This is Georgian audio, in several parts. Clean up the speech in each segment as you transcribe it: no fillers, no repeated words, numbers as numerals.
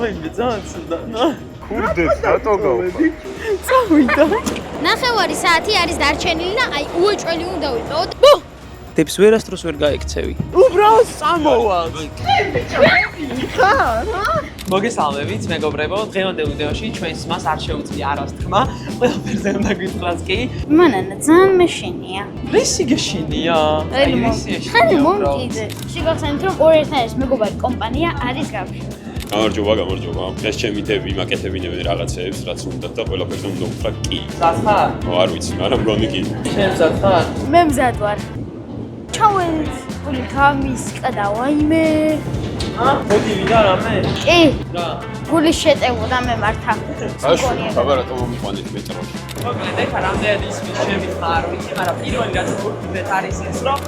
ვაიმე, ძალიან ცუდანა. ქურდებს რატო გავყვა? წავიდა. 9 საათი არის დარჩენილი და აი უეჭველი უნდა ვიყოთ. დებს ვერასდროს ვერ გაიქცევი. უბრალოდ წამოვალ. მოგესალმებით, მეგობრებო. დღევანდელ ვიდეოში ჩვენს მას არ შეუძლია არას თქმა. ყველაფერზე უნდა გითხრას კი. მანანა ძალიან მეშინია. რისი გეშინია? ხელი მომკიდე. შეგახსენეთ რომ ორი ერთად მეგობარი კომპანია არის გავში. გამარჯობა. დღეს ჩემი დები მაკეთებინებენ რაღაცებს, რაც უნდა და ყველაფერზე უნდა უთხრა კი. ზახარ? არ ვიცი, მაგრამ მგონი კი. შენ ზახარ? მე მზად ვარ. ჩავეც გული გამის ყდა ვაიმე. მოდი ვიდა რამე? კი. რა? გული შეტევოდა მე მართა. ხაბარატო მომიყვანეთ მეტროში. მოკლედ ეხა რამდენად ისმის შემიხმა არ ვიცი, მაგრამ პირველი რაც გულით არის ეს, რომ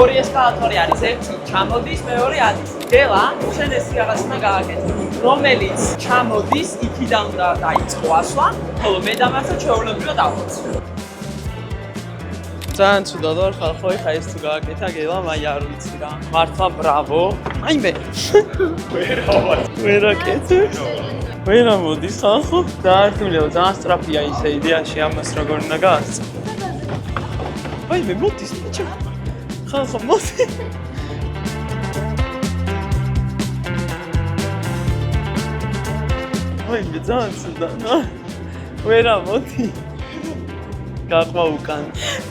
ორი ესკალატორი არის, ერთი ჩამოდის, მეორე ადის. გელა, შენ ეს რაღაც უნდა გააკეთო, რომელიც ჩამოდის, იქიდან უნდა დაიწყო ასვლა, ხოლო მე დამარცხა ჩვეულებრივად ავხოცი. ძალიან ცუდად ვარ ხალხო, ეხა ეს თუ გააკეთა გელა, მაი არ ვიცი რა. მართლა ბრავო. აიმე. ვერ აკეთებ. ვერ ამოდის ხალხო. დაარტყმილეო, ძალიან სწრაფია ისე იდეაში ამას როგორ უნდა გააცნო. აიმე, მოდის ბიჭო. ხალხო, მოდი. აიმე, ძალიან ცუდანა. ვერ ამოდი. გაყვა უკან.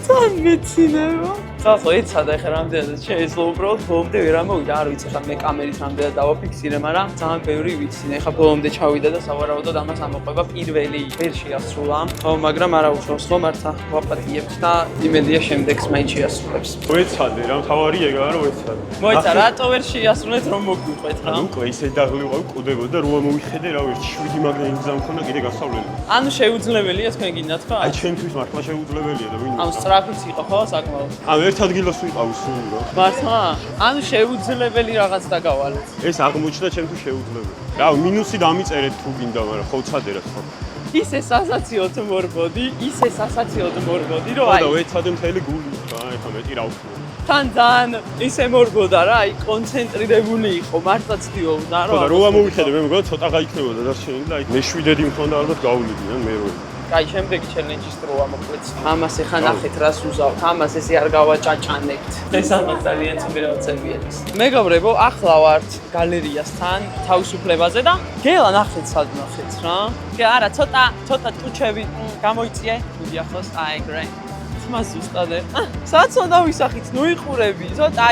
ძალიან მეცინება. ხალხო, ეცადა ეხლა რამდენადაც შეიძლება უბრალოდ ბოლომდე ვერ ამოვიდა, არ ვიცი ხა მე კამერით რამდენად დავაფიქსირე, მაგრამ ძალიან ბევრი ვიცინე. ეხლა ბოლომდე ჩავიდა და სავარაუდოდ ამას ამოყვება პირველი ვერ შეასრულა. ხო, მაგრამ არა უშავს ხო მართა ვაპატიებთ და იმედია შემდეგს მაინც შეასრულებს. ვეცადე რა, თავარი ეგაა რომ ვეცადე. მოიცა, რატო ვერ შეასრულეთ რომ მოგვიყვეთ რა? უკვე ისე დაღლიყავ კუდებოდა რომ მოიხედე რა ვერც 7 მაგნიტი გზა მქონდა კიდე გასავლელი. ანუ შეუძლებელია თქვენ გინდათ ხო? აი ჩემთვის მართლა შეუძლებელია და ვინ ანუ სწრაფიც იყო ხო საკმაოდ? ანუ ერთ ადგილას ვიყავი სულ რა. მართლა? ანუ შეუძლებელი რაღაც დაგავალეთ. ეს აღმოჩნდა ჩემთვის შეუძლებელი. რა მინუსი დამიწერეთ თუ გინდა, მაგრამ ხო ცადე რა ხო. ისე სასაციოდ მორბოდი, რომ და აი ვეცადე მთელი გული რა, ეხა მეტი რა ვქნა. თან ძალიან ისე მორბოდა რა, აი კონცენტრირებული იყო, მართლა ცდილობდა ხო და რო ამოვიხედე მე მგონი ცოტა გაიქნებოდა დარჩენილი და აი მე7-დი მქონდა ალბათ გავuliდნენ მე რო. აი შემდეგი ჩელენჯის დრო ამოკლეც. ამას ეხა ნახეთ რას უზავთ, ამას ესე არ გავაჭაჭანებთ. ეს ამას ძალიან ცუდი რაღაცებია. მეგობრებო, ახლა ვართ გალერეასთან, თავისუფლებაზე და გელა ნახეთ სად ნახეთ რა. კი არა, ცოტა ტუჩები გამოიწიე. გუდი ახლოს, აი ეგრე. თმა ზუსტად. სადაც უნდა ვისახით, ნუ იყურები, ცოტა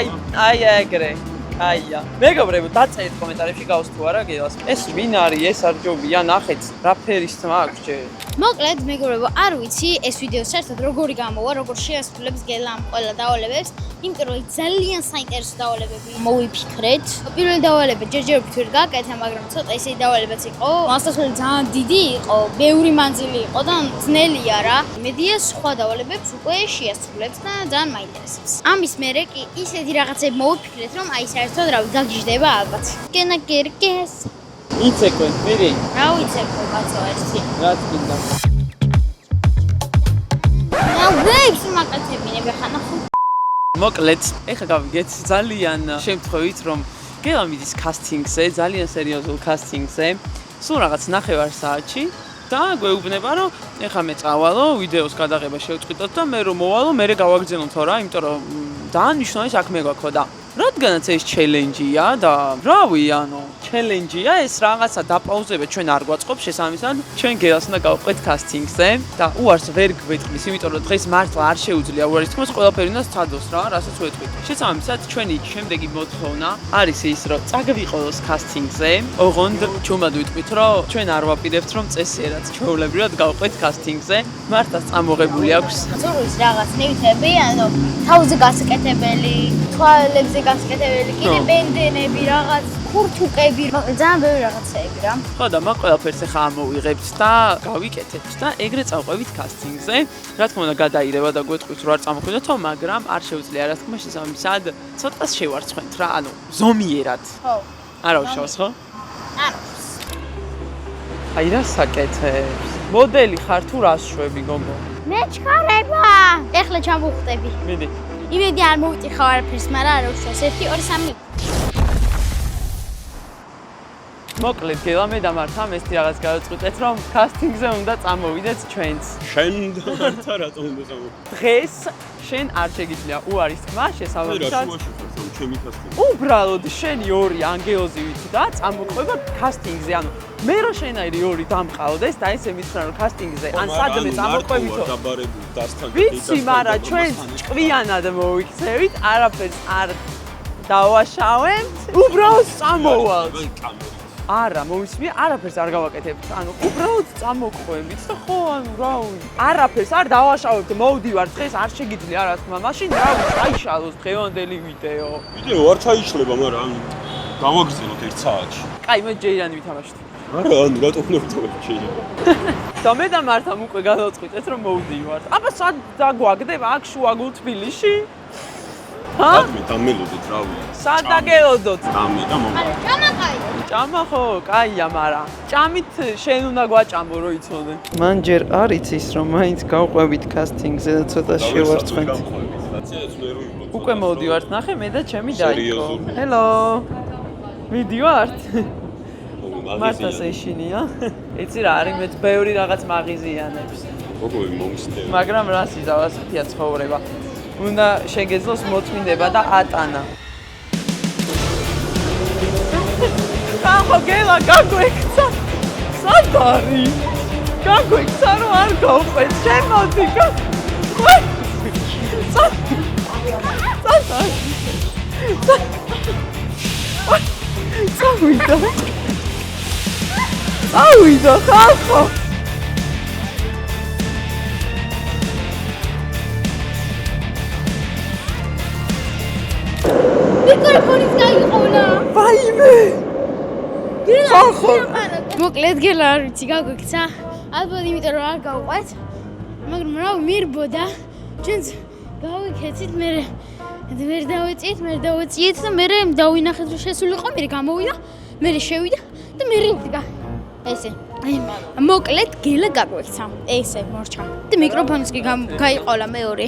აი ეგრე. აია. მეგობრებო, დაწერეთ კომენტარებში გავს თუ არა გელას. ეს ვინ არის, ეს არ ჯობია, ნახეთ, რა ფერის თმა აქვს ჯერ. მოკლედ მეგობრებო, არ ვიცი ეს ვიდეო საერთოდ როგორი გამოვა, როგორ შეასრულებს გელა ამ ყველა დავალებებს, იმიტომ რომ ძალიან საინტერესო დავალებები მოვიფიქრეთ. პირველი დავალება ჯერჯერობით ვერ გააკეთე, მაგრამ ცოტა ისეთი დავალებაც იყო. მასწავლებელი ძალიან დიდი იყო, ბევრი მანძილი იყო და ძნელია რა. მედია სხვა დავალებებს უკვე შეასრულებს და ძალიან მაინტერესებს. ამის მერე კი ისეთი რაღაცები მოვიფიქრეთ, რომ აი საერთოდ რა გაგიჟდება ალბათ. კენა კერკეს იცეკვენ, მირი. რა ვიცეკვე კაცო ერთი. რაც გინდა. ვებს მაკეთებინებ ხანა ხო. მოკლედ, ეხლა გავიგეთ ძალიან შემთხვევით რომ გელა მიდის კასტინგზე, ძალიან სერიოზულ კასტინგზე. სულ რაღაც 9 საათში და გვეუბნება რომ ეხლა მე წავალო, ვიდეოს გადაღება შევწყვიტოთ და მე რომ მოვალო, მე გავაგრძელოთ რა, იმიტომ რომ დაანიშნავი საქმე გვაქვს და რადგანაც ეს ჩელენჯია და რავი, ანუ ჩელენჯია ეს რაღაცა დაპაუზებეთ ჩვენ არ გვაწყობს შესაბამისად ჩვენ გელას უნდა გავყვეთ კასტინგზე და უარს ვერ გვეტყვის, იმიტომ რომ დღეს მართლა არ შეუძლია უარის თქმას ყველაფერი უნდა სცადოს რა, რასაც ვეტყვით. შესაბამისად ჩვენი შემდეგი მოთხოვნა არის ის, რომ წაგვიყოლოს კასტინგზე, ოღონდ ჩუმად ვიტყვით, რომ ჩვენ არ ვაპირებთ რომ წესიერად ჩვეულებრივად გავყვეთ კასტინგზე, მართლა წამოღებული აქვს. ზურგის რაღაც ნივთები, ანუ თავზე გასაკეთებელი, თვალებზე გასაკეთებელი, კიდე ბენდენები, რაღაც ქურთუკები, ძალიან ბევრი რაღაცეები რა. ხო და მაგ ყველაფერს ახლა ამოვიღებთ და გავიკეთებთ და ეგრე წავყვებით კასტინგზე. რა თქმა უნდა გადაირება და გვეტყვით რომ არ წამოხვიდეთო, მაგრამ არ შეუძლია რა თქმა შესაბამისად ცოტას შევარცხვენთ რა, ანუ ზომიერად. ხო. არა უშავს ხო? არა. აი რა საკეთებს? მოდელი ხარ თუ რას შვები გოგო? მე ჩქარება. ეხლა ჩამოვხტები. მიდი. იმედი არ მოვიტიხავ არაფერს, მაგრამ არა უშავს 1 2 3 მოკლედ გელამე და მართამ ეს რაღაც გავაწყვეტეთ რომ კასტინგზე უნდა წამოვიდეთ ჩვენც. შენ და რატომ უნდა წამოვიდე? დღეს შენ არ შეგიძლია უარის თქმა შესაბამისად. ჩემი კასტინგი. უბრალოდ შენი ორი ანგელოზივით და წამოყვება კასტინგზე. ანუ მე რო შენაირი ორი დამყავდეს და ესე მითხრა რომ კასტინგზე ან სადმე წამოყვევითო. ვიცი, მაგრამ ჩვენ ჭკვიანად მოვიქცევით, არაფერს არ დავაშავებთ. უბრალოდ წამოვალთ. არა, მომისმია, არაფერს არ გავაკეთებთ. ანუ უბრალოდ წამოყვებით და ხო, ანუ რავი. არაფერს არ დავაშავებთ. მოვდივარ დღეს არ შეგიძლია რა თქმა, მაშინ რავი, აიშალოს დღევანდელი ვიდეო. ვიდეო არ ჩაიშლება, მაგრამ გამოგზავნოთ 1 საათში. კაი, მე ჯეირანი ვითამაშოთ. არა, ანუ რატო უნდა ვიტოვებ შეიძლება? და მე და მართამ უკვე გადავწყვიტეთ რომ მოვდივართ. აბა სად დაგვაგდება აქ შუაგულ თბილისში? ჰა? მე დამელოდეთ რავი. სად დაგელოდოთ? დამე და მომა. ჩამაყაი. ჭამა ხო, კაია, მაგრამ ჭამით შენ უნდა გვაჭამო რომ იცოდე. მან ჯერ არ იცის რომ მაინც გავყვებით კასტინგზე და ცოტა შევარცხნით. უკვე მოვდივართ, ნახე მე და ჩემი დაიკო. ჰელო. მიდივართ? მართას ეშინია. იცი რა არის, მეც ბევრი რაღაც მაღიზიანებს. როგორი მომსწრე. მაგრამ რას იზავასხია ცხოვრება. უნდა შეგეძლოს მოწმინდება და ატანა. გელა გაგვექცა. სად არის? გაგვექცა რომ არ გავყვეთ. შემოდი. წავიდა ხალხო. მიკროფონიც გაიყოლა. ვაიმე. ხალხო. მოკლედ გელა არ ვიცი გაგვექცა. ალბათ იმიტომ რომ არ გავყვეთ. მაგრამ რა მირბოდა. ჩვენც გავიქეცით მე ვერ დავეწიეთ და მე დავინახეთ რომ შესულიყო, მე გამოვიდა, მე შევიდა და მე ვდგა. ესე. მოკლედ გელა გაგვექცა. ესე მორჩა. და მიკროფონიც კი გაიყოლა მეორე.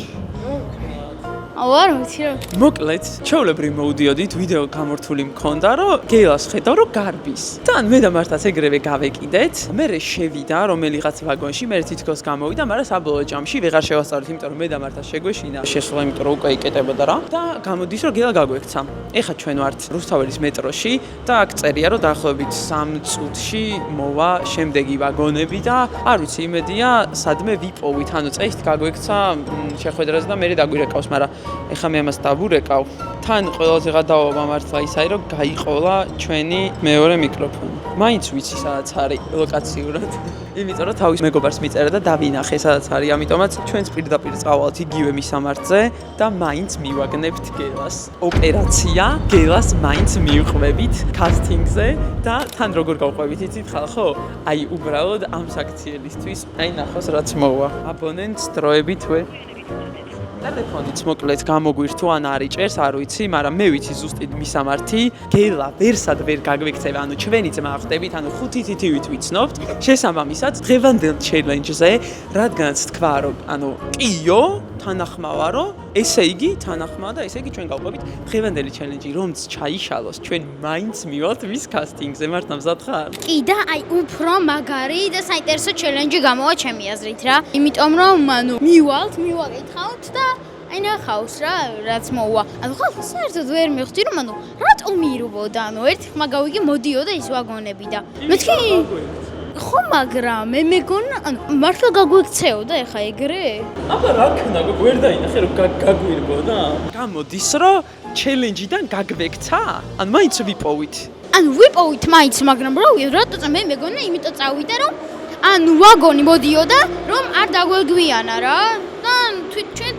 არ ვიცი რა. მოკლედ, ჩვეულებრივ მოვდიოდით, ვიდეო გამორთული მქონდა, რომ გელას ხედავ, რომ გარბის. თან მე და მართაც ეგრევე გავეკიდეთ. მე შევიდა რომელიღაც ვაგონში, მე თითქოს გამოვიდა, მაგრამ საბოლოო ჯამში ვეღარ შევასწავლეთ, იმიტომ რომ მე და მართაც შეგვეშინა. შესვლა, იმიტომ რომ უკვე იკეტებოდა რა. და გამოდის, რომ გელა გაგვექცა. ეხლა ჩვენ ვართ რუსთაველის მეტროში და აქ წერია, რომ დაახლოებით 3 წუთში მოვა შემდეგი ვაგონები და არ ვიცი, იმედია, სადმე ვიპოვით. ანუ წესით გაგვექცა შეხვედრაზე და მე დაგვირეკავს, მაგრამ ეხლა მე ამას დავურეკავ. თან ყველაზე გადაობა მართლა ისაა, რომ გაიყოლა ჩვენი მეორე მიკროფონი. მაინც ვიცი სადაც არის ლოკაციურად. იმიტომ რომ თავის მეგობარს მიწერა და დავინახე სადაც არის. ამიტომაც ჩვენც პირდაპირ წავალთ იგივე მისამართზე და მაინც მივაგნებთ გელას. ოპერაცია გელას მაინც მივყვებით კასტინგზე და თან როგორ გავყვებით იცით ხალხო? აი უბრალოდ ამ საქციელისთვის აი ნახოს რაც მოვა. აბონენტს დროებით ვე ტელეფონიც მოკლედ გამოგვირთო ან არ იჭერს, არ ვიცი, მაგრამ მე ვიცი ზუსტად მისამართი. გელა ვერსად ვერ გაგვექცევა, ანუ ჩვენი ძმა ხდებით, ანუ 5 თითივით ვიცნობთ. შესაბამისად, დღევანდელ ჩელენჯზე, რადგანაც თქვა, რომ ანუ კიო, თანახმავარო, ესე იგი, თანახმაა და ესე იგი ჩვენ გავყვებით დღევანდელი ჩელენჯი, რომც ჩაიშალოს, ჩვენ მაინც მივალთ მის კასტინგზე, მართლა მზად ხარ? კი და აი უფრო მაგარი და საინტერესო ჩელენჯი გამოვა ჩემი აზრით რა. იმიტომ რომ ანუ მივაკითხავთ და აი ნახავს რა, რაც მოვა. ანუ ხალხი საერთოდ ვერ მივხვდი რომ ანუ რატომ მირბოდა, ანუ ერთი ხმა გავიგე მოდიოდა ის ვაგონები და მეთქი ხო მაგრამ მე მეგონა ანუ მართლა გაგვექცეოდა ეხა ეგრე? აბა რა ქნა ვერ დაინახე რომ გაგვირბოდა? გამოდის რომ ჩელენჯიდან გაგვექცა? ანუ მაინც ვიპოვით. ანუ ვიპოვით მაინც, მაგრამ რატო მე მეგონა იმიტომ წავიდა რომ ანუ ვაგონი მოდიოდა რომ არ დაგვეგვიანა რა. და ჩვენ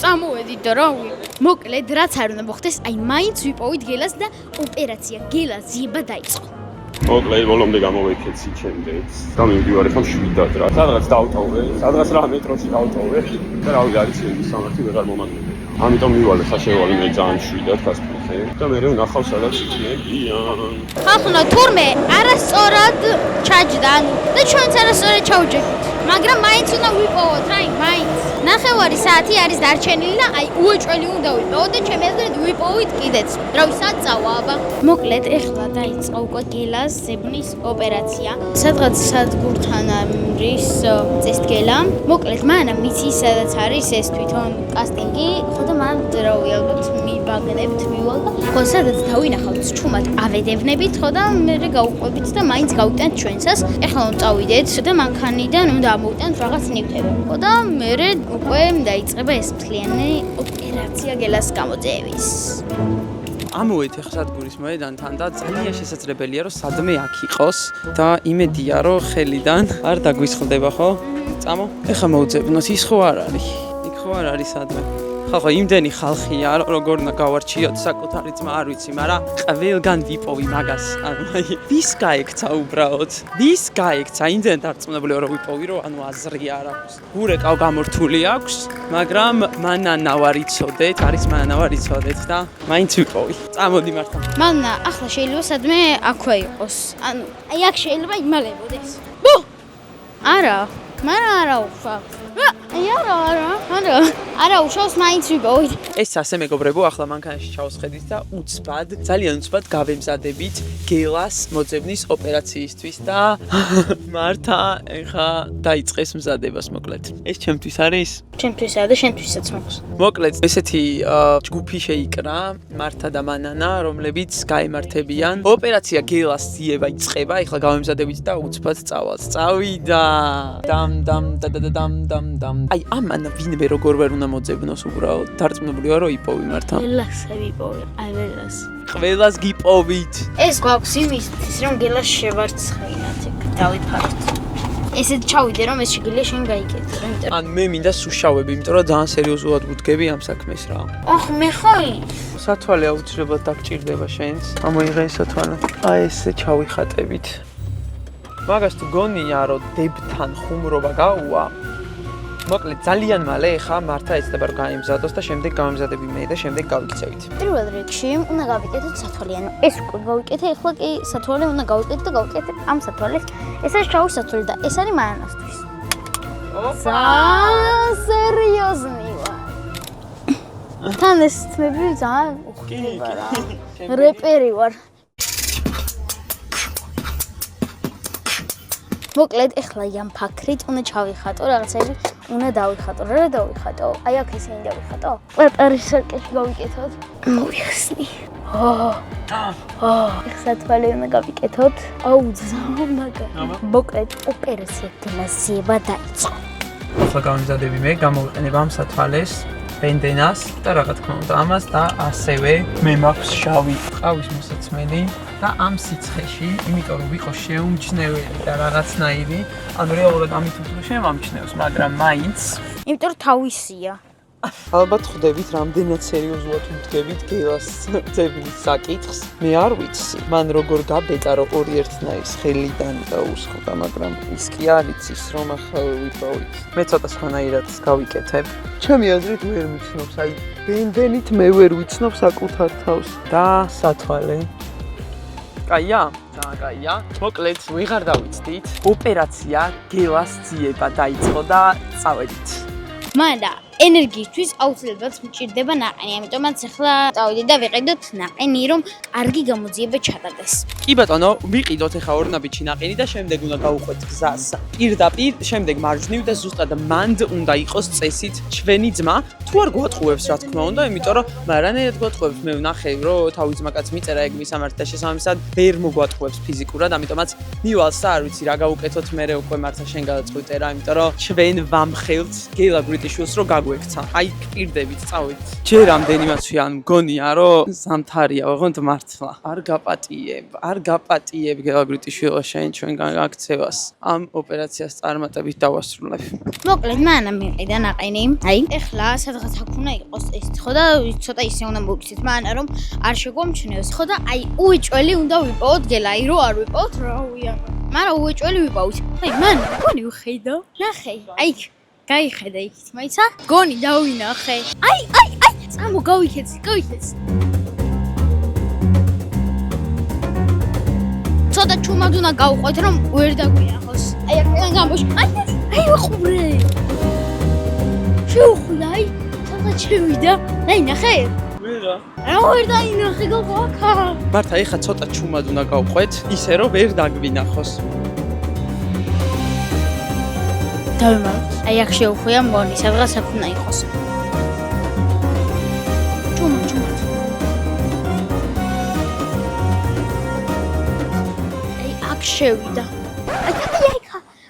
წამოვედით და რავი. მოკლედ რაც არ უნდა მოხდეს, აი მაინც ვიპოვით გელას და ოპერაცია გელას ზიება დაიწყო. მოკლედ ბოლომდე გამოვიქეცი ჩემდეც. და მივდივარ ახლა 7-დან რა. სადღაც დავტოვე, სადღაც რა მეტროში დავტოვე და რავი არის ის სამართი ვეღარ მომაგნებია. ამიტომ მივალე საშევალე მე ძალიან 7-დან კასტინგზე. ვინახე და მე ვნახავ სადაც იქნებიან. ხახუნა თურმე არასწორად ჩაჯდა და ჩვენც არასწორად ჩავჯექით. მაგრამ მაინც უნდა ვიპოვოთ, მაინც. 9 საათი არის დარჩენილი და უეჭველი უნდა ვიპოვოთ და ჩემი აზრით ვიპოვით კიდეც. დროისაც წავა აბა. მოკლედ ეხლა დაიწყო უკვე გელას ზებნის ოპერაცია. სადღაც სადგურთან არის წესდგელა. მოკლედ მანამ მიცი სადაც არის ეს თვითონ კასტინგი. ხო და მან დროი ალბათ მიბაგნებთ მივალ და ხო სადაც დავინახავთ ჩუმად ავედევნებით ხო და მე გავუყვებით და მაინც გავიტანთ ჩვენსას. ეხლა უნდა წავიდეთ და მანქანიდან უნდა ამოვიტანთ რაღაც ნივთები. ხო და მე უკვე დაიწყება ეს მთლიანი ოპერაცია გელას გამოძიების. ამოვეთ ახლა სადგურის მოედანთან და ძალიან შესაძლებელია რომ სადმე აქ იყოს და იმედია რომ ხელიდან არ დაგვისხლდება ხო? წამო. ეხლა მოვძებნოთ ის ხო არ არის. იქ ხო არ არის სადმე. ხო იმდენი ხალხია როგორ უნდა გავარჩიოთ საკუთარი ძმა არ ვიცი, მაგრამ ყველგან ვიპოვი მაგას. ანუ აი ვის გაიქცა უბრალოდ? ვის გაიქცა? იმდენ დარწმუნებული ვარ რომ ვიპოვი რომ ანუ აზრი არ აქვს. გურეკავ გამორთული აქვს, მაგრამ მანანა ვარ იცოდეთ, არის მანანა ვარ იცოდეთ და მაინც ვიპოვი. წამოდი მართა. მანანა ახლა შეიძლება სადმე აქვე იყოს. ანუ აი აქ შეიძლება იმალებოდეს. ბუ! არა, მაგრამ არა უხვა. არა, უშავს მაინც ვიპოვით. ეს ასე მეგობრებო, ახლა მანქანაში ჩავსხედით და ძალიან უცბად გავემზადებით გელას მოძებნის ოპერაციისთვის და მართა ეხა დაიწყეს მზადებას მოკლედ. ეს ჩემთვის არის? ჩემთვისა და შენთვისაც მოხს. მოკლედ ესეთი ჯგუფი შეიკრა მართა და მანანა, რომლებიც გაემართებიან. ოპერაცია გელას ძიება იწყება, ეხლა გავემზადებით და უცბად წავალთ. წავიდა. დამ. აი ამან ვინმე როგორ ვერ უნდა მოძებნოს უბრალოდ. დარწმუნებული ვარ რომ იპოვი მართა. გელას ვიპოვი, აი გელას. ყველას გიპოვით. ეს გვაქვს იმისთვის რომ გელას შევარცხნათ, დავიფაროთ. ესეთ ჩავიდე რომ ეს შეგიძლია შენ გაიკეთო, იმიტომ ან მე მინდა სუშავები, იმიტომ რომ ძალიან სერიოზულად ვუდგები ამ საქმეს რა. ოხ, მე ხოი. სათვალე აუცილებლად დაგჭირდება შენს. ამოიღე ეს სათვალე. აი ესე ჩავიხატებით. მაგას თუ გონია რომ დებთან ხუმრობა გაუვა. მოკლედ ძალიან მალე ხა მართა ეცდება რომ გაემზადოს და შემდეგ გავემზადები მე და შემდეგ გავიქცევით. პირველ რიგში უნდა გავიკეთოთ სათვალე, ანუ ეს უკვე გავიკეთე, ეხლა კი სათვალე უნდა გავიკეთე და გავუკეთე ამ სათვალეს. ეს არის შავი სათვალე და ეს არის მანანასთვის. ოპა! სერიოზნი ვარ. თან ეს თმები ძალიან უხდება რა. რეპერი ვარ. მოკლედ ეხლა ამ ფაქრით უნდა ჩავიხატო რაღაცები, უნდა დავიხატო. რა დავიხატო? აი აქ ისინი დავიხატო. პატარი სარკეში გავიკეთოთ. მოვიხსნი. ეხლა თვალე უნდა გავიკეთოთ. აუ ძალიან მაგარი. მოკლედ ოპერაცია გელაზიება დაიწყო. ახლა გავემზადები მე, გამოვიყენებ ამ სათვალეს, ბენდენას და რა თქმა უნდა ამას და ასევე მე მაქვს შავი ყავის მოსაცმელი და ამ სიცხეში, იმიტომ რომ ვიყო შეუმჩნეველი და რაღაცნაირი, ანუ რეალურად ამით უფრო შემამჩნევს, მაგრამ მაინც, იმიტომ რომ თავისია. ალბათ ხვდებით, რამდენად სერიოზულად ვუდგებით გელას ძებნის საკითხს. მე არ ვიცი, მან როგორ გაბედა, რომ ორი ერთნაირს ხელიდან დაუსხლდა, მაგრამ ის კი არ იცის, რომ ახლა ვიპოვით. მე ცოტა სხვანაირად გავიკეთებ. ჩემი აზრით ვერ ვიცნობს, აი ბენდენით მე ვერ ვიცნობ საკუთარ თავს და სათვალე. კაია? კაია. მოკლედ, ვეღარ დავიცდით. ოპერაცია გელას ძიება დაიწყო და წავედით. მანდა ენერგიისთვის აუცილებლად მჭირდება ნაყენი, ამიტომაც ახლა წავიდეთ და ვიყიდოთ ნაყენი, რომ კარგი გამოძიება ჩატარდეს. კი ბატონო, ვიყიდოთ ახლა ორნაბიჯი ნაყენი და შემდეგ უნდა გავუყვეთ გზას. პირდაპირ, შემდეგ მარჯვნივ და ზუსტად მანდ უნდა იყოს წესით ჩვენი ძმა. თუ არ გვატყუებს, რა თქმა უნდა, იმიტომ რომ მარანაირად გვატყუებს, მე ვნახე, რომ თავი ძმა კაც მიწერა ეგ მისამართი და შესაბამისად ვერ მოგვატყუებს ფიზიკურად, ამიტომაც მივალს და არ ვიცი რა გავუკეთოთ, მე უკვე მართა შენ გადაწყვეტე რა, იმიტომ რომ ჩვენ ვამხელთ გელა ბრიტიშვილს რომ გაგვექცა. აი პირდებით წავედით. ჯერ რამდენიმაცვე ან მგონია რომ ზამთარია, ოღონდ მართლა. არ გაპატიებ გელა ბრიტიშვილს შენ ჩვენგან გაქცევას. ამ ოპერაციას წარმატებით დავასრულებ. მოკლედ მანამ მიყიდა ნაყენი. აი, ეხლა სადღაც აქ უნდა იყოს ეს, ხო და ცოტა ისე უნდა მოვიქცეთ, მანამ რომ არ შეგვამჩნევს, ხო და აი უეჭველი უნდა ვიპოვოთ გელა, აი რო არ ვიპოვოთ, რა უიანო. მაგრამ უეჭველი ვიპოვოთ. აი, მან გონი ვხედო? ნახე. აი გაიხედა იქით, მაიცა? გონი დავინახე. აი, წამო გავიქეცი. ჩუმად უნდა გავყვეთ, რომ ვერ დაგვინახოს. აი აქედან გამოშ. აი ხურე. შევხვდა, აი, სადაც შევიდა. აი ნახე. ვერა. რა ვერ დაინახე გოგოაკა. მართა ეხა ცოტა ჩუმად უნდა გავყვეთ, ისე რომ ვერ დაგვინახოს. დავიმართ. აი აქ შევხვია მგონი, სადღაც აქ უნდა იყოს. ჩუმად. აი აქ შევიდა. აი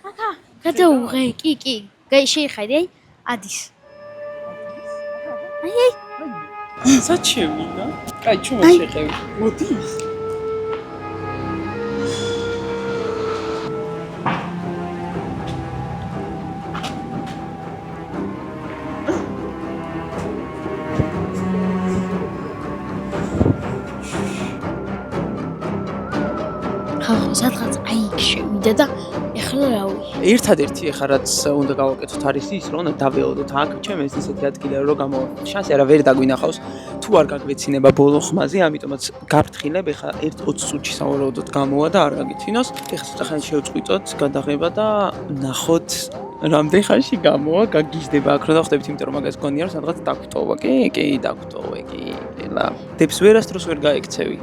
აქა. გადაუღე, კი. შეიხედი, აი ადის. აი. საჩევიდა. კაი, ჩუმად შეყევი. მოდის. სადღაც აი შევიდა და ეხლა რავი. ერთადერთი ეხლა რაც უნდა გავაკეთოთ არის ის, რომ უნდა დავეოდოთ აქ, ჩემს ისეთი ადგილი რომ გამოვაყოთ. შანსი არა ვერ დაგვინახავს, თუ არ გაგვეცინება ბოლო ხმაზე, ამიტომაც გაფრთხილებ, ეხლა 1-20 წუთში სავარაუდოდ გამოვა და არ გაგითინოს. ეხლა ცოტა ხანი შევწყვიტოთ, გადაღება და ნახოთ რამდენ ხანში გამოვა, გაგიჟდება აქ რომ დავხდებით, იმიტომ რომ მაგას გონია რომ სადღაც დაგვტოვა. კი, დაგვტოვე, კი. ელა, დებს ვერასდროს ვერ გაიქცევი.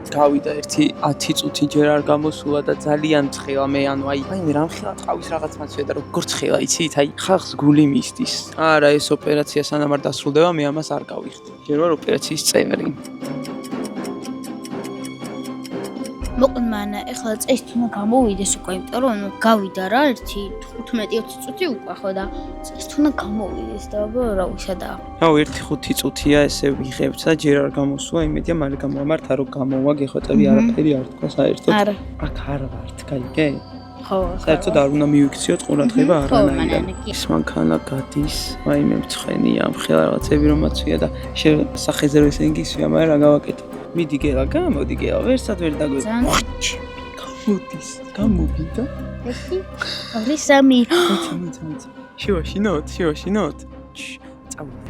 გავიდა ერთი 10 წუთი ჯერ არ გამოსულა და ძალიან ცხელა მე ანუ აი მე რამხელა ტყავის რაღაც მაცვია და როგორ ცხელა იცით აი ხალხს გული მისდის არა ეს ოპერაცია სანამ არ დასრულდება მე ამას არ გავიხდი ჯერ ვარ ოპერაციის წევრი მოკლედ მან ეხლა წეს თუნა გამოვიდეს უკვე იმიტომ რომ გავიდა რა ერთი 15-20 წუთი უკვე ხო და წეს თუნა გამოვიდეს და რა ვისადა აუ ერთი 5 წუთია ესე ვიღებთ და ჯერ არ გამოსულა იმედია მალე გამოვამართა რომ გამოვა გეხოწები არაფერი არ თქვა საერთოდ არა აქ არ ვართ კაიგე ხო საერთოდ არ უნდა მივიქციოთ ყურადღება არანაირად ის მანქანა გადის აი მე მცხენია მხელა რაღაცები რომ მაცვია და სახეზე რომ ესე გისვია მაგრამ რა გავაკეთო მიდი გელა გამოდი გელა ვერსად ვერ დაგვეცა გამოდის გამოვიდა 1 2 3 შევაშინოთ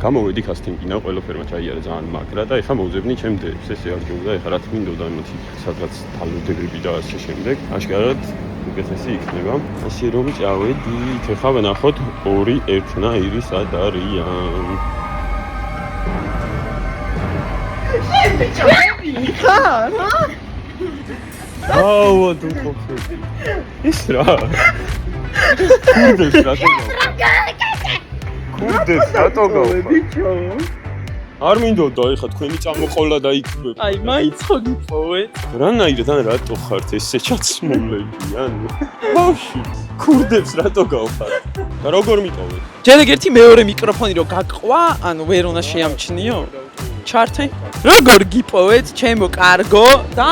გამოვედი კასტინგინა ყველაფერმა ჩაიარა ძალიან მაგრა და ეხლა მოვძებნი ჩემ დებს ესე არგეუდა ეხლა რაც მინდოდა იმათი სადღაც თალუდებები და ასე შემდეგ აშკარად უკეთესი იქნება ასე რომ წავედით ეხლა ვნახოთ ორი ერთნაირი სად არიან ხარ აუ თუ ხოხე ის რა კურდებს რატო გავხარ არ მინდოდა ეხლა თქვენი წამოყოლა და იქნება აი მაინც ხო გიპოვეთ რანაირად რატო ხართ ესე ჩაცმულები ბავშვი კურდებს რატო გავხარ და როგორ მიტოვეთ ჯერ ერთი მეორე მიკროფონი რო გაგყვა ანუ ვერ უნდა შეამჩნიო ჩარტი როგორ გიპოვეთ ჩემო კარგო და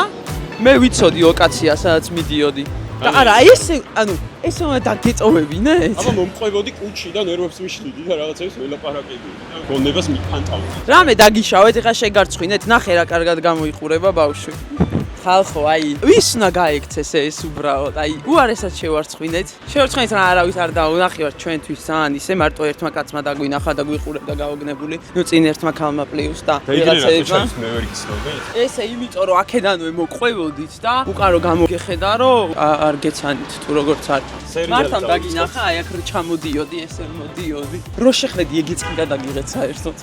მე ვიცოდი ლოკაცია სადაც მიდიოდი და არა ესე ანუ ესე უნდა დაგეწოვებინეთ აბა მომყვებოდი კუჩი და ნერვებს მიშლიდი და რაღაცებს ველაპარაკებდი და გონებას მიფანტავდი რამე დაგიშავეთ ეხა შეგარცხვინეთ ნახე რა კარგად გამოიყურება ბავშვი ხალხო აი ვის უნდა გაიქცეს ეს უბრალოდ აი უარესად შევარცხვინეთ რა არავის არ დაუნახევარ ჩვენთვის ძალიან ისე მარტო ერთმა კაცმა დაგვინახა და გვიყურებდა გაოგნებული ნუ წინ ერთმა ქალმა პლუს და რაღაცეებმა მე ვერ იცნობდი ესე იმიტომ რომ აქედანვე მოყვევოდით და უკარო გამოგეხედა რომ არ გეცანით თუ როგორც არის მართლა დაგინახა აი აქ რო ჩამოდიოდი ესე მოდიოდი რო შეხედი ეგ წინდა დაგიღეთ საერთოდ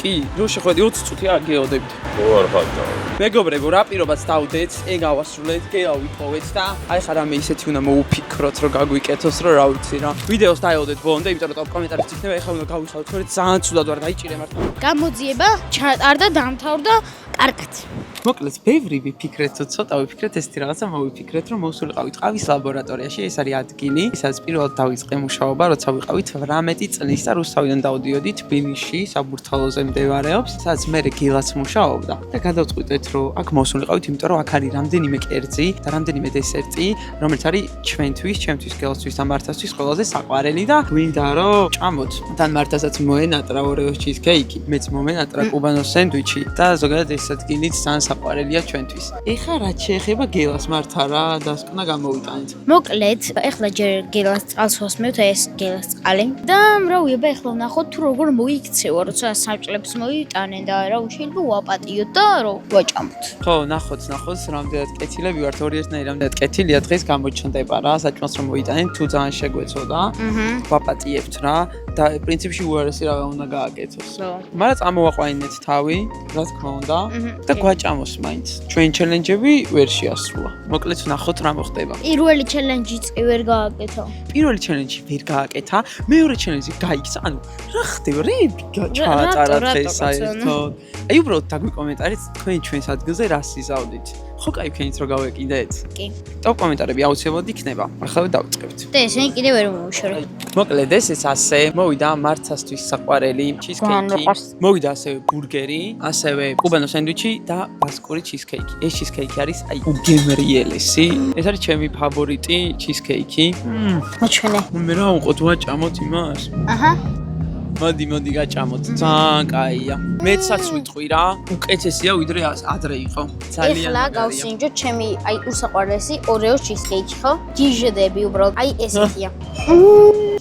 კი რო შეხედი 20 წუთი აგეოდებით ხო არ ხარდა მეგობრებო რა პირობას დავდეთ ეგ ავასრულეთ, გეავიპოვეთ და აი ხა რამე ისეთი უნდა მოუფიქროთ, რომ გაგვიკეთოს, რომ რა ვიცი რა. ვიდეოს დაეოდეთ ბოლომდე, იმიტომ რომ კომენტარებში იქნება, ეხლა უნდა გავიხსნათ, თქვენ ძალიან ცუდად ვარ დაიჭირე მართლა. გამოძიება ჩატარდა, დამთავრდა, კარგად. მოკლედ, ბევრი ვიფიქრეთ, ცოტა ვიფიქრეთ, ესეთი რაღაცა მოვიფიქრეთ, რომ მოვსულიყავით ყავის ლაბორატორიაში, ეს არის ადგილი, სადაც პირველად დავიწყე მუშაობა, როცა ვიყავით 18 წლის და რუსთავიდან დავდიოდი თბილისში, საბურთალოზე მდებარეობს, სადაც მე გილაც მუშაობდა და გადავწყვიტეთ, რომ აქ მოვსულიყავით, იმიტომ რომ აქ არის რამდენიმე კერძი და რამდენიმე დესერტი, რომელიც არის ჩვენთვის, ჩემთვის, გელოსთვის და მართასთვის ყველაზე საყვარელი და გვინდა რომ ჭამოთ. თან მართასაც მოენატრა ორეოს ჩიზკეიკი, მეც მომენატრა კუბანოს სენდვიჩი და ზოგადად ეს ეს ადგილი ძალიან საყვარელია ჩვენთვის. ეხლა რაც შეეხება გელას მართა რა დასკვნა გამოვიტანეთ. მოკლედ, ეხლა ჯერ გელას წყალს ვასმევთ, ეს გელას წყალი. და რა ვიება ეხლა ვნახოთ თუ როგორ მოიქცევა, როცა სამჭლებს მოიტანენ და რა შეიძლება ვაპატიოთ და რა ვაჭამოთ. ხო, ნახოთ, რამდენად კეთილები ვართ, ორიერთნაირი რამდენად კეთილია დღეს გამოჩნდება რა, საჭმელს რომ მოიტანენ, თუ ძალიან შეგვეცოდა. ვაპატიებთ რა და პრინციპში უარესი რა უნდა გააკეთოს. მაგრამ წამოვაყვანინეთ თავი, რა თქმა უნდა, და გვაჭამოს მაინც. ჩვენი ჩელენჯები ვერ შეასრულა. მოკლედ ვნახოთ რა მოხდება. პირველი ჩელენჯიც კი ვერ გააკეთა. პირველი ჩელენჯი ვერ გააკეთა, მეორე ჩელენჯი გაიქცა. ანუ რა ხდება? ჩაატარა დღეს საერთოდ. აი უბრალოდ დაგვიკომენტარით თქვენ ჩვენს ადგილზე რა სიზავდით. ხო, კაი, თქვენიც რო გავეკიდეთ? კი. ტოპ კომენტარები აუცილებლად იქნება. ახლა დავწყებთ. და ესენი კიდევ ვერ მომუშორე. მოკლედ ეს ასე მოვიდა მართასთვის საყვარელი ჩიზკეიკი. მოვიდა ასევე ბურგერი, ასევე კუბანო სენდვიჩი და ბასკური ჩიზკეიკი. ეს ჩიზკეიკი არის აი უგემრიელესი. ეს არის ჩემი ფავორიტი ჩიზკეიკი. მოჩვენე. მე რა უყოთ ვაჭამოთ იმას? აჰა. მოდი გაჭამოთ. ძალიან კაია. მეცაც ვიტყვი რა, უკეთესია ვიდრე ადრე იყო. ძალიან ეხლა გავსინჯოთ ჩემი აი უსაყვარლესი ორეო ჩიზკეიკი ხო? გიჟდები უბრალოდ. აი ესეთია.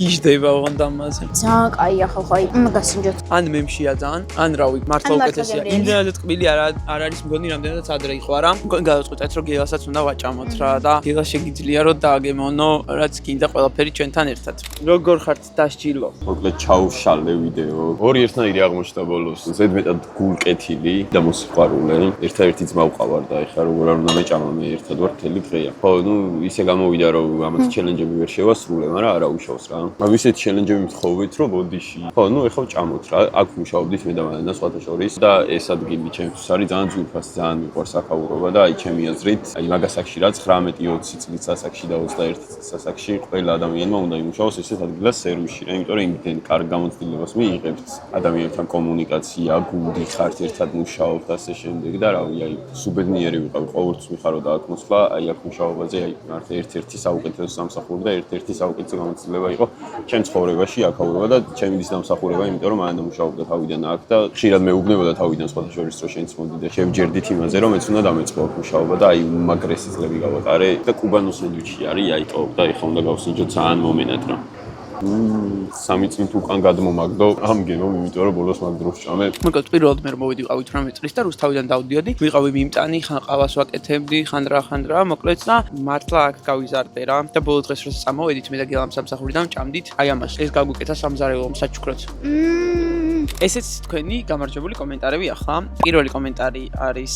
გიჟდება ოღონდ ამაზე. ძალიან კაია ხო აი გასინჯოთ. ან მემშია ძალიან, ან რავი, მართლა უკეთესია. იმდენად ტკბილი არ არის მგონი რამდენადაც ადრე იყო არა. მგონი გადავწყვეტეთ რომ გელასაც უნდა ვაჭამოთ რა და გელა შეგიძლია რომ დააგემონო, რაც გინდა ყველაფერი ჩვენთან ერთად. როგორ ხართ დასჯილო? მოკლედ ჩაუშალე ვიდეო. ორი ერთნაირი აღმოჩნდა ბოლოს. ზედმეტად გულკეთილი და მოსიყვარულე. ერთადერთი ძმა ვყავარ და ეხლა როგორ არ უნდა მეჭამა მე ერთად ვარ მთელი დღეა. ხო, ისე გამოვიდა რომ ამათ ჩელენჯები ვერ შევასრულე, მაგრამ არა უშავს რა. მაგრამ ისეთი ჩელენჯები მთხოვით რომ ბოდიში. ხო, ეხლა ვჭამოთ რა. აქ მუშაობდით მე და მანანა სხვათა შორის და ეს ადგილი ჩემთვის არის ძალიან ძვირფასი, ძალიან მიყვარს საქაურობა და აი ჩემი აზრით, აი მაგას აქში რა 19-20 წლის ასაკში და 21 წლის ასაკში ყველა ადამიანმა უნდა იმუშაოს ესეთ ადგილას სერვისში რა, იმიტომ რომ იმდენ კარგ გამოცდილებას მიიღებთ ადამიანთან კომუნიკაცია, გუნდი ხართ ერთად მუშაობთ ასე შემდეგ და რავი, აი სუბედნიერი ვიყავი ყოველთვის მიხარო და აქ მოსვლა, აი აქ მუშაობაზე, აი მართლა ერთ-ერთი საუკეთესო სამსახური და ერთ-ერთი საუკეთესო გამოცდილება იყო ჩემ ცხოვრებაში აქაურობა და ჩემი დის დამსახურება, იმიტომ რომ მანანა მუშაობდა თავიდან აქ და ხშირად მეუბნებოდა თავიდან სხვათა შორის რომ შენც მოდი და შევჯერდით იმაზე რომ მეც უნდა დამეწყო აქ მუშაობა და აი უმაგრესი წლები გავატარე და კუბანო სენდვიჩი არის აი ტოპ და ეხლა უნდა გავსინჯოთ ძალიან მომენად რა. 3 წლით უკან გადმომაგდო ამ გემომ, იმიტომ რომ ბოლოს მაგ დროს ვჭამე. მოკლედ პირველად მე მოვიდი ყავი 18 წლის და რუსთავიდან დავდიოდი. ვიყავი მიმტანი, ხან ყავას ვაკეთებდი, ხან რა, მოკლედ და მართლა აქ გავიზარდე რა. და ბოლო დღეს როცა წამოვედით მე და გელამ სამსახურიდან ვჭამდით. აი ამას ეს გაგვიკეთა სამზარეულო საჩუქრად. ესეც თქვენი გამარჯვებული კომენტარები ახლა. პირველი კომენტარი არის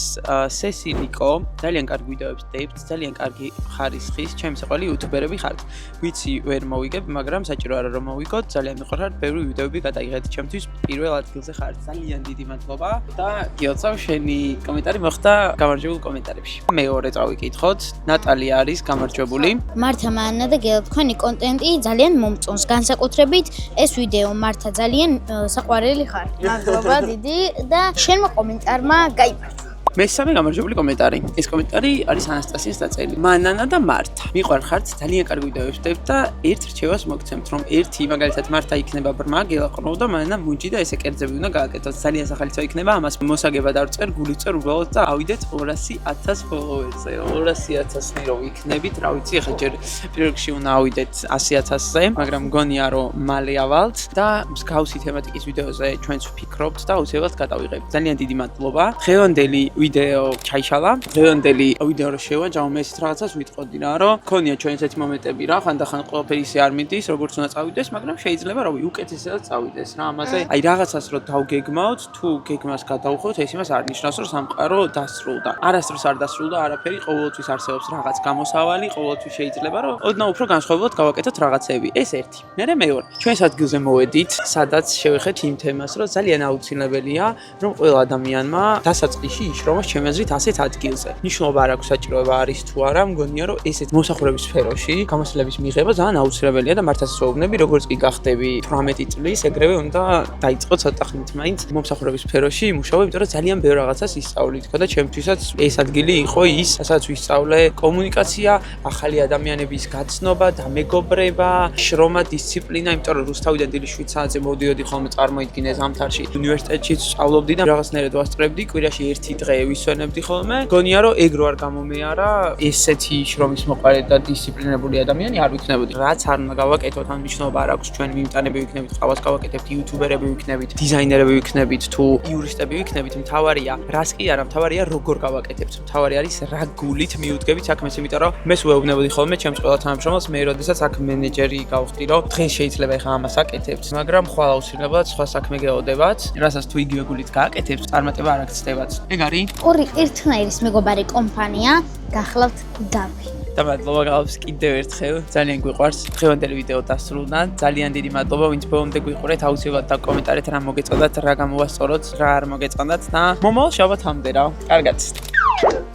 სესილიკო. ძალიან კარგი ვიდეოებს დებთ, ძალიან კარგი ხარისხის, ჩემი საყვარელი იუთუბერები ხართ. ვიცი ვერ მოვიგებ, მაგრამ საჭირო არა რომ მოვიგოთ, ძალიან მიყვარხართ, ბევრი ვიდეოები გადაიღეთ ჩემთვის, პირველ ადგილზე ხართ. ძალიან დიდი მადლობა და გიოცავ შენი კომენტარი მოხდა გამარჯვებულ კომენტარებში. მეორე წავიკითხოთ, ნატალია არის გამარჯვებული. მართა მანანა და გელა თქვენი კონტენტი ძალიან მომწონს, განსაკუთრებით ეს ვიდეო მართა ძალიან საყვარელი ხარ. მადლობა დიდი და შენმა კომენტარმა გაიმარჯვა. მესამე გამარჯვებული კომენტარი. ეს კომენტარი არის ანასტასიას დაწერილი. მანანა და მართა. მიყვარხართ, ძალიან კარგი ვიდეოებს დებთ და ერთ რჩევას მოგცემთ, რომ ერთი მაგალითად მართა იქნება ბრმა, გელაყრნო და მანანა მუნჯი და ესე კერძები უნდა გააკეთოთ. ძალიან სახალისო იქნება, ამას მოსაგება დავწერ, გული წერ უბრალოდ და ავიდეთ 200,000 ფოლოვერსზე. 200,000-ი რო იქნებით, რა ვიცი, ახლა ჯერ პირველ რიგში უნდა ავიდეთ 100,000-ზე, მაგრამ მგონია რომ მალე ავალთ და მსგავსი თემატიკის ვიდეოზე ჩვენც ვფიქრობთ და აუცილებლად გადავიღებთ. ძალიან დიდი მადლობა. დღევანდელი ვიდეო ჩაიშალა. დღევანდელი ვიდეო რო შევაჯამო მე ისეთ რაღაცას ვიტყოდი რა, რომ ქონია ჩვენ ესეთი მომენტები რა, ხანდახან ყველაფერი ისე არ მიდის, როგორც უნდა წავიდეს, მაგრამ შეიძლება რავი, უკეთესად წავიდეს რა. ამაზე აი რაღაცას რო დავგეგმავთ, თუ გეგმას გადავხოთ, ეს იმას არ ნიშნავს, რომ სამყარო დასრულდა. არასდროს არ დასრულდა არაფერი, ყოველთვის არსებობს რაღაც გამოსავალი, ყოველთვის შეიძლება რომ ოდნავ უფრო განსხვავებულად გავაკეთოთ რაღაცები. ეს ერთი. მერე მეორე. ჩვენს ადგილზე მოვედით, სადაც შევეხეთ იმ თემას, რომ ძალიან აუცილებელია, რომ ყველა ადამიანმა დასაწყისში იშრომოს ჩემი აზრით ასეთ ადგილზე. ნიშნულობა არ აქვს საჭიროება არის თუ არა, მგონია რომ ესეთ მოსახურების სფეროში გამოსვლების მიღება ძალიან აუცილებელია და მართლაც ვეუბნები, როგორც კი გახდები 18 წლის, ეგრევე უნდა დაიწყო ცოტა ხნით მაინც მომსახურების სფეროში მუშაობა, იმიტომ რომ ძალიან ბევრ რაღაცას ისწავლი თქო და ჩემთვისაც ეს ადგილი იყო ის, სადაც ვისწავლე კომუნიკაცია, ახალი ადამიანების გაცნობა, დამეგობრება, შრომა, დისციპლინა, იმიტომ რომ რუსთავიდან დილის 7 საათზე მოვდიოდი ხოლმე წარმოიდგინე ზამთარში უნივერსიტეტში სწავლობდი და რაღაცნაირად ვასწრებდი კვირაში 1 დღე ვისვენებდი ხოლმე. გონია რომ ეგ რო არ გამომეარა, ესეთი შრომის მოყარე და დისციპლინებული ადამიანი არ ვიქნებოდი. რაც არ უნდა გავაკეთოთ, ან მნიშვნელობა არ აქვს ჩვენ მიმტანები ვიქნებით, ყავას გავაკეთებთ, იუთუბერები ვიქნებით, დიზაინერები ვიქნებით თუ იურისტები ვიქნებით, მთავარია, რას კი არა, მთავარია როგორ გავაკეთებთ. მთავარი არის რა გულით მიუდგებით საქმეს, იმიტომ რომ მე ვეუბნებოდი ხოლმე ჩემს ყველა თანამშრომელს, მე როდესაც აქ მენეჯერი გავხდი, რომ დღეს შეიძლება ეხა ამას აკეთებთ, მაგრამ ხვალ აუცილებლად სხვა საქმე გეოდებათ, რასაც თუ იგივე გულით გააკეთებთ, წარმატება არ აქცდებათ. ეგ არის ორი ერთნაირის მეგობარი კომპანია, გახლავთ დავი. და მადლობა გავს კიდევ ერთხელ. ძალიან გვიყვარს. დღევანდელი ვიდეო დასრულდა. ძალიან დიდი მადლობა, ვინც ბოლომდე გვიყურეთ. აუცილებლად დაკომენტარეთ რა მოგეწონათ, რა გამოვასწოროთ, რა არ მოგეწონათ და მომავალ შაბათამდე რა. კარგად.